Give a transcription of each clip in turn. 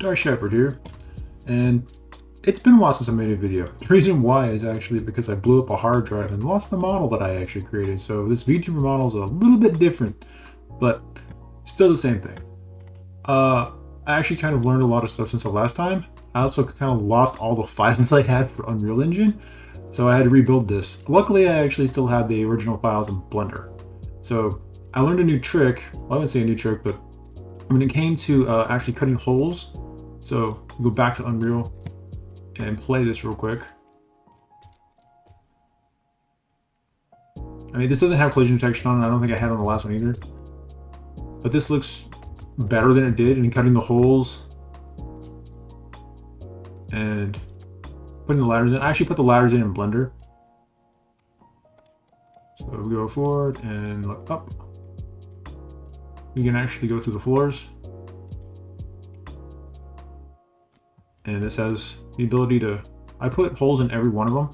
Dark Shepherd here, and it's been a while since I made a video. The reason why is actually because I blew up a hard drive and lost the model that I actually created. So this VTuber model is a little bit different, but still the same thing. I actually kind of learned a lot of stuff since the last time. I also kind of lost all the files I had for Unreal Engine, so I had to rebuild this. Luckily, I actually still had the original files in Blender. So I learned a new trick. Well, I wouldn't say a new trick, but when it came to actually cutting holes, so go back to Unreal and play this real quick. I mean, this doesn't have collision detection on it. I don't think I had on the last one either. But this looks better than it did in cutting the holes and putting the ladders in. I actually put the ladders in Blender. So we go forward and look up. We can actually go through the floors. And this has the ability to, I put holes in every one of them.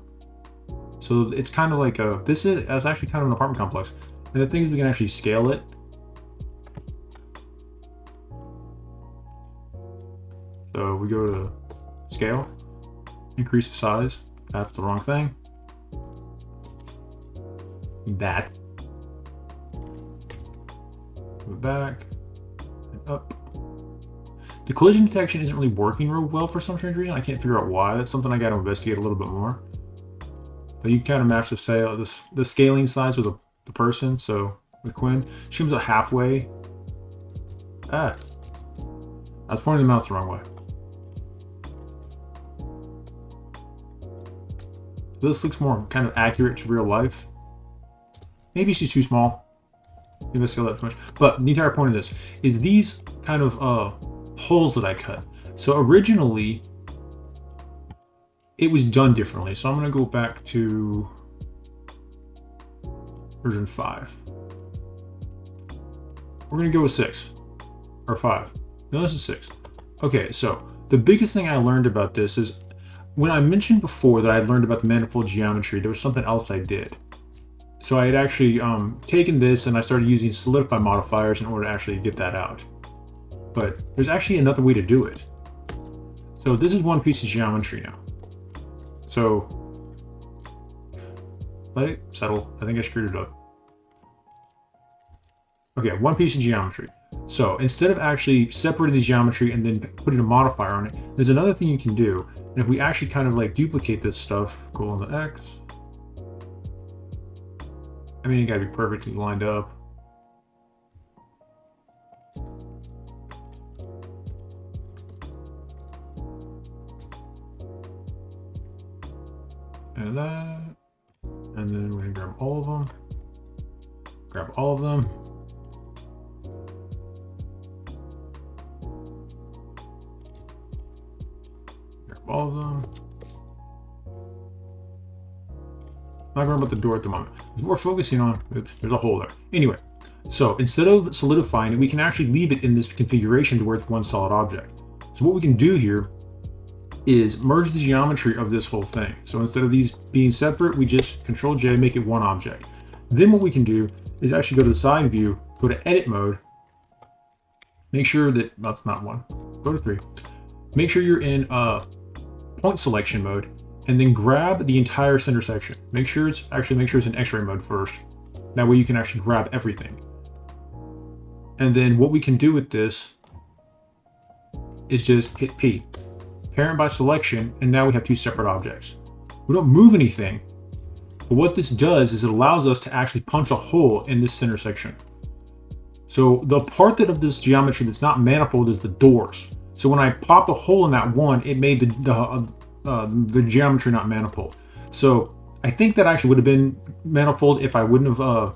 So it's kind of like a, this is actually kind of an apartment complex. And the thing is we can actually scale it. So we go to scale, increase the size. That's the wrong thing. That. Move back and up. The collision detection isn't really working real well for some strange reason. I can't figure out why. That's something I got to investigate a little bit more. But you kind of match the scaling size with the person. So with Quinn, she comes out halfway. I was pointing the mouse the wrong way. This looks more kind of accurate to real life. Maybe she's too small. Maybe I scale that too much. But the entire point of this is these kind of holes that I cut. So originally it was done differently. So I'm going to go back to version 5. We're going to go with 6 or 5. No, this is 6. Okay, so the biggest thing I learned about this is when I mentioned before that I had learned about the manifold geometry, there was something else I did. So I had actually taken this and I started using solidify modifiers in order to actually get that out. But there's actually another way to do it. So this is one piece of geometry now. So let it settle. I think I screwed it up. Okay, one piece of geometry. So instead of actually separating the geometry and then putting a modifier on it, there's another thing you can do. And if we actually kind of like duplicate this stuff, go on the X. I mean, you gotta be perfectly lined up. And that. And then we're gonna grab all of them. Grab all of them. Grab all of them. Not going about the door at the moment. We're focusing on, oops, there's a hole there. Anyway, so instead of solidifying it, we can actually leave it in this configuration to where it's one solid object. So what we can do here is merge the geometry of this whole thing. So instead of these being separate, we just Control J, make it one object. Then what we can do is actually go to the side view, go to edit mode, make sure that, that's not one, go to 3. Make sure you're in point selection mode, and then grab the entire center section. Make sure it's in X-ray mode first. That way you can actually grab everything. And then what we can do with this is just hit P. Parent by selection, and now we have 2 separate objects. We don't move anything, but what this does is it allows us to actually punch a hole in this center section. So the part of this geometry that's not manifold is the doors. So when I popped a hole in that one, it made the geometry not manifold. So I think that actually would have been manifold if I wouldn't have,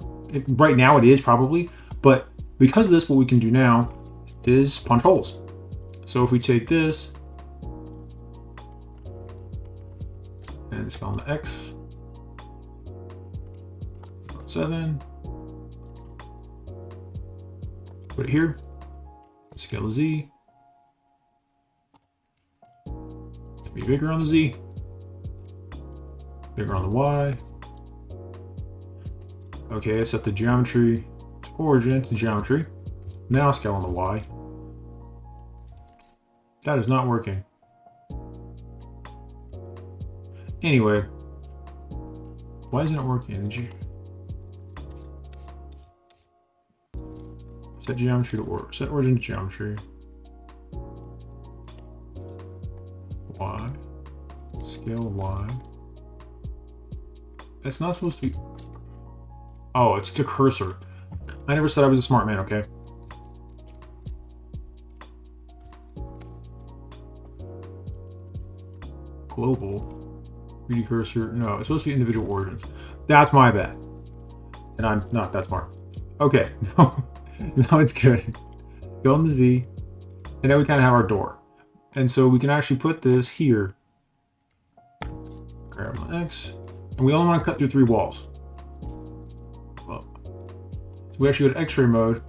right now it is probably, but because of this, what we can do now is punch holes. So if we take this and scale on the X, 7, put it here, scale the Z, be bigger on the Z, bigger on the Y. Okay, I set the geometry to origin to geometry. Now scale on the Y. That is not working. Anyway, why isn't it working? Did you set geometry to order? Set origin to geometry. Y. Scale of Y. That's not supposed to be. Oh, it's to cursor. I never said I was a smart man, okay? Global. 3D cursor. No, it's supposed to be individual origins. That's my bad. And I'm not that smart. Okay. Now it's good. Go on the Z. And now we kind of have our door. And so we can actually put this here. Grab my X. And we only want to cut through 3 walls. Well, so we actually go to X-ray mode.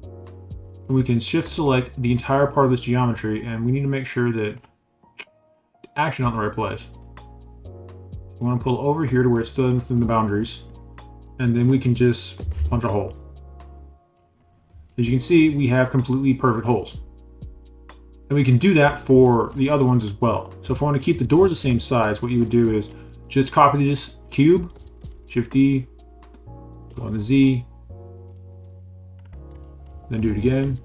And we can shift select the entire part of this geometry. And we need to make sure that actually not in the right place. We want to pull over here to where it's still within the boundaries. And then we can just punch a hole. As you can see, we have completely perfect holes. And we can do that for the other ones as well. So if I want to keep the doors the same size, what you would do is just copy this cube, Shift D, go on the Z, then do it again.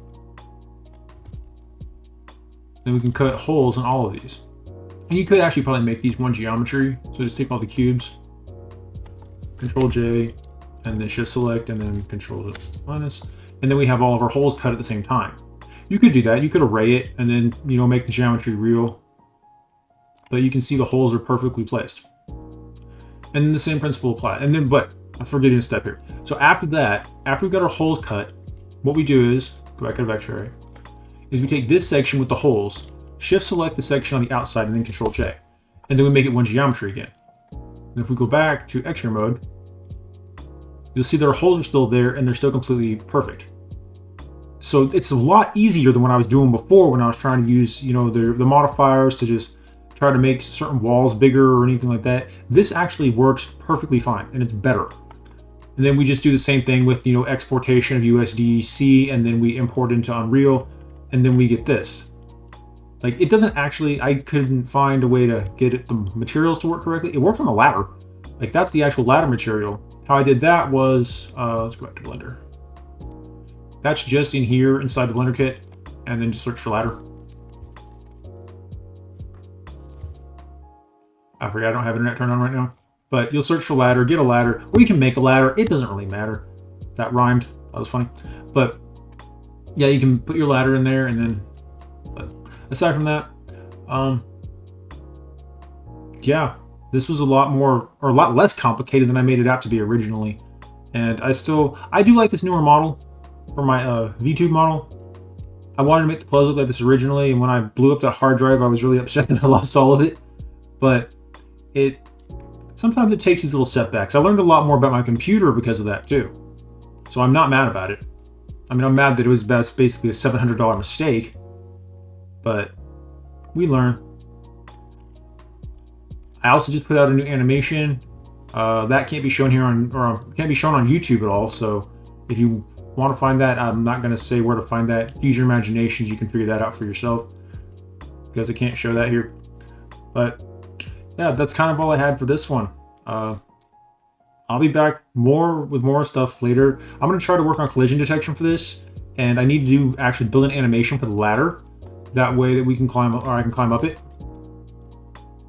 Then we can cut holes in all of these. And you could actually probably make these one geometry. So just take all the cubes, Control J, and then Shift Select, and then Control minus. And then we have all of our holes cut at the same time. You could do that. You could array it and then, you know, make the geometry real. But you can see the holes are perfectly placed. And then the same principle applies. And then, but I'm forgetting a step here. So after that, after we've got our holes cut, what we do is, go back to X-ray, is we take this section with the holes, Shift Select the section on the outside, and then Control J. And then we make it one geometry again. And if we go back to X-ray mode, you'll see that our holes are still there and they're still completely perfect. So it's a lot easier than what I was doing before when I was trying to use, you know, the modifiers to just try to make certain walls bigger or anything like that. This actually works perfectly fine and it's better. And then we just do the same thing with, you know, exportation of USDC, and then we import into Unreal, and then we get this. Like, it doesn't actually, I couldn't find a way to get the materials to work correctly. It worked on the ladder. Like, that's the actual ladder material. How I did that was, let's go back to Blender. That's just in here inside the Blender kit, and then just search for ladder. I forget, I don't have internet turned on right now. But you'll search for ladder, get a ladder, or you can make a ladder. It doesn't really matter. That rhymed. That was funny. But yeah, you can put your ladder in there, and then, but aside from that, yeah, this was a lot more, or a lot less complicated than I made it out to be originally. And I do like this newer model for my VTuber model. I wanted to make the clothes look like this originally, and when I blew up that hard drive, I was really upset that I lost all of it. But sometimes it takes these little setbacks. I learned a lot more about my computer because of that too. So I'm not mad about it. I mean, I'm mad that it was basically a $700 mistake, but we learn. I also just put out a new animation that can't be shown here can't be shown on YouTube at all. So if you want to find that, I'm not going to say where to find that. Use your imaginations. You can figure that out for yourself because I can't show that here. But yeah, that's kind of all I had for this one. I'll be back with more stuff later. I'm going to try to work on collision detection for this, and I need to actually build an animation for the ladder. That way that we can climb up, or I can climb up it,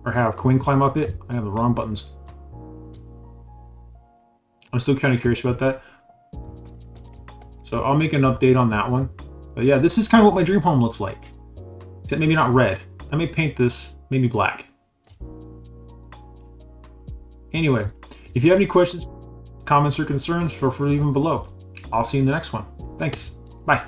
or have Quinn climb up it. I have the wrong buttons. I'm still kind of curious about that. So I'll make an update on that one. But yeah, this is kind of what my dream home looks like. Except maybe not red. I may paint this maybe black. Anyway, if you have any questions, comments, or concerns, feel free to leave them below. I'll see you in the next one. Thanks. Bye.